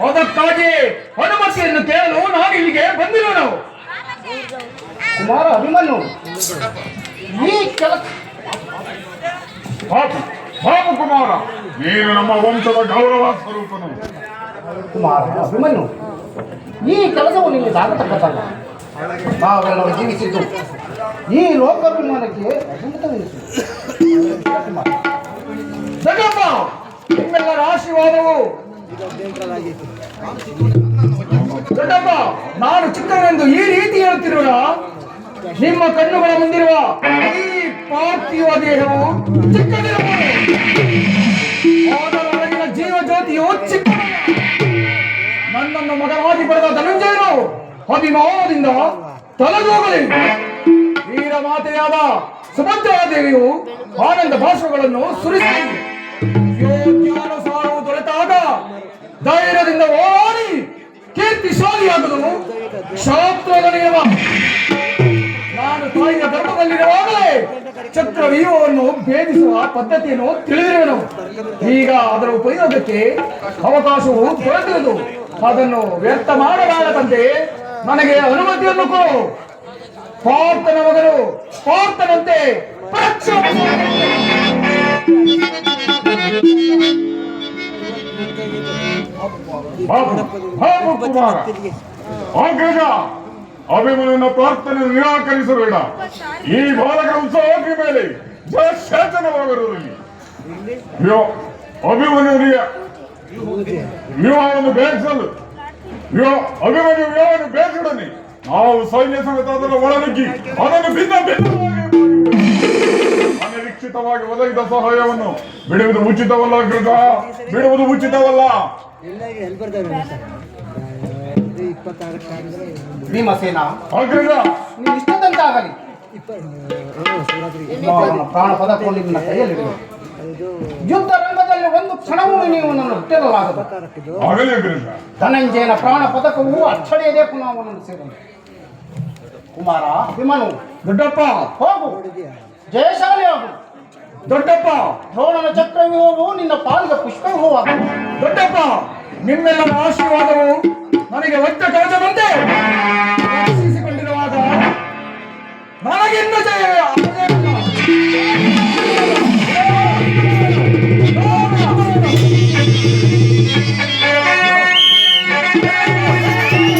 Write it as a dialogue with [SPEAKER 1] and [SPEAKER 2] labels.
[SPEAKER 1] ಅದಕ್ಕಾಗಿ ಅನುಮತಿಯನ್ನು ಕೇಳಲು ನಾನು ಇಲ್ಲಿಗೆ ಬಂದಿರೋನು.
[SPEAKER 2] ಕುಮಾರ ಅಭಿಮನ್ಯು, ಈ ಕೆಲಸ
[SPEAKER 3] ಬಾಬು ಕುಮಾರ, ನೀನು ನಮ್ಮ ವಂಶದ ಗೌರವ ಸ್ವರೂಪನು.
[SPEAKER 2] ಕುಮಾರ ಅಭಿಮನ್ಯು, ಈ ಕೆಲಸವು ನಿಮಗೆ ಆಗತಕ್ಕದ್ದಲ್ಲ. ನಾವೆಲ್ಲರೂ ಜೀವಿಸಿದ್ದು ಈ ಲೋಕಾಭಿಮಾನಕ್ಕೆ
[SPEAKER 1] ಜಗಪ್ಪ, ನಿಮ್ಮೆಲ್ಲರ ಆಶೀರ್ವಾದವು. ದೊಡ್ಡಪ್ಪ, ನಾನು ಚಿಕ್ಕವನೆಂದು ಈ ರೀತಿ ಹೇಳ್ತಿರೋಣ. ನಿಮ್ಮ ಕಣ್ಣುಗಳ ಮುಂದಿರುವ ಈ ಪಾರ್ಥಿವ ದೇಹವು ಚಿಕ್ಕದಿರಬಹುದು, ಅದರೊಳಗಿನ ಜೀವ ಜ್ಯೋತಿಯು ಚಿಕ್ಕ. ನನ್ನನ್ನು ಮಗನಾಗಿ ಪಡೆದ ಧನಂಜಯನು ಅಭಿಮಾನದಿಂದ ತೊಲಗೋಗಲಿ. ವೀರ ಮಾತೆಯಾದ ಸುಭದ್ರಾದೇವಿಯು ಆನಂದ ಭಾಷೆಗಳನ್ನು ಸುರಿಸಿ ಯೋಗ್ಯಾನುಸಾರವು ದೊರೆತಾಗ ಧೈರ್ಯದಿಂದ ಓಡಿ ಕೀರ್ತಿಶಾಲಿಯಾಗಲು ಶಾಸ್ತ್ರದ ನಿಯಮ. ನಾನು ತಾಯಿಯ ಧರ್ಮದಲ್ಲಿರುವಾಗಲೇ ಚಕ್ರವ್ಯೂಹವನ್ನು ಭೇದಿಸುವ ಪದ್ಧತಿಯನ್ನು ತಿಳಿದಿರುವೆನು. ಈಗ ಅದರ ಉಪಯೋಗಕ್ಕೆ ಅವಕಾಶವು ದೊರೆತಿರುವುದು. ಅದನ್ನು ವ್ಯರ್ಥ ಮಾಡಲಾಗದಂತೆ ನನಗೆ ಅನುಮತಿಯನ್ನು ಕೊಡು. ಪಾರ್ಥನ ಮಗನು ಪಾರ್ಥನಂತೆ
[SPEAKER 3] ಬಾಬು ಕುಮಾರ, ಆಗ್ರಹ ಅಭಿಮನ್ಯನ ಪ್ರಾರ್ಥನೆ ನಿರಾಕರಿಸಬೇಡ. ಈ ಬಾಲಕ ಉತ್ಸವಕ್ಕೆ ಮೇಲೆ ಶಾಸನವಾಗಿರುವುದಿಲ್ಲ. ಅಭಿಮನ್ಯುನಿಗೆ ವಿವಾಹವನ್ನು ಬೇಯಿಸಲು ಅಭಿಮನ್ಯು ವಿವಾಹವನ್ನು ಬೇಯಿಸೊಡನೆ ನಾವು ಸೈನ್ಯ ಸಮೇತ ಅದನ್ನು ಒಳನುಗ್ಗಿ ಅದನ್ನು ಭಿನ್ನ ಅನಿರೀಕ್ಷಿತವಾಗಿ ಒದಗಿದ ಸಹಾಯವನ್ನು ಬಿಡುವುದು ಉಚಿತವಲ್ಲ. ಅಗ್ರಜ, ಬಿಡುವುದು ಉಚಿತವಲ್ಲ.
[SPEAKER 2] ಭೀಮಸೇನ,
[SPEAKER 3] ಅಗ್ರಜ,
[SPEAKER 2] ನೀವು ಇಷ್ಟದಂತಾಗಲಿ. ಪ್ರಾಣ ಪದಕೊಂಡು ನಿನ್ನ ಕೈಯಲ್ಲಿ ಯುದ್ಧ ರಂಗದಲ್ಲಿ ಒಂದು ಕ್ಷಣವೂ ನೀವು ನನ್ನ ಹುಟ್ಟಿರಲಾಗದು.
[SPEAKER 3] ಆಗಲಿ ಅಗ್ರಜ.
[SPEAKER 2] ಧನಂಜಯನ ಪ್ರಾಣ ಪದಕವು ಅಚ್ಚಳಿಯದೆ ಪುನಃ ಅವನನ್ನು ಸೇರಲು. ಕುಮಾರ ಅಭಿಮನು,
[SPEAKER 1] ದೊಡ್ಡಪ್ಪ
[SPEAKER 2] ಹೋಗು, ಜಯಶಾಲಿ ಆಗು.
[SPEAKER 1] ದೊಡ್ಡಪ್ಪ,
[SPEAKER 2] ದ್ರೋಣನ ಚಕ್ರವ್ಯೂಹವು ನಿನ್ನ ಪಾಲಿಗೆ ಪುಷ್ಪವ್ಯೂಹವಾದ.
[SPEAKER 1] ದೊಡ್ಡಪ್ಪ, ನಿಮ್ಮೆಲ್ಲರ ಆಶೀರ್ವಾದವು ನನಗೆ ಒಟ್ಟ ಕವಚದಂತೆ ರಕ್ಷಿಸಿಕೊಂಡಿರುವಾಗ ನನಗಿನ್ನೂ